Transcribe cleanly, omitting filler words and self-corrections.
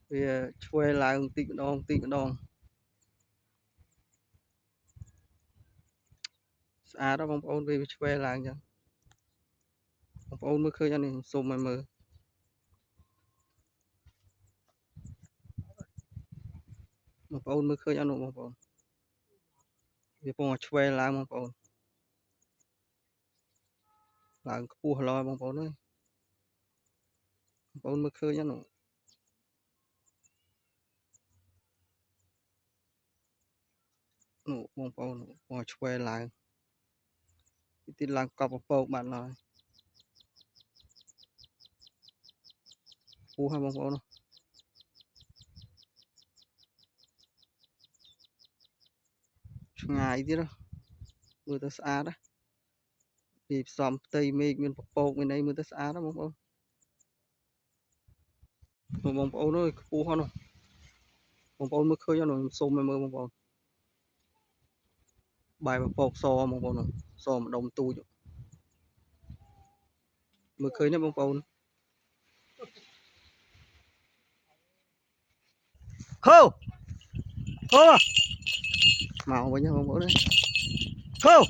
vì quay lại một tí đòn đó bông ôn vì quay lại chẳng bông ôn mới khơi cho nên xôm mày mờ bông ôn mới khơi cho nó bông ôn vì bông quay lại bông là cua lo bông ôn ơi bông ôn mới khơi cho nó bông ôn quay lại tí làm cọp bông bạn nói cua hai bông ôn ngày tí đó mưa tới xa đó thì xóm tây mê nguyên bông bên đây mưa tới xa đó bông ôn ơi cua hoa nó bông ôn mới khơi cho nó xôm mày mờ bông ôn bài bông ôn so bông ôn so một đồng tu mới khơi nhá bông ôn hô hô màu với nhau bông ôn đấy hô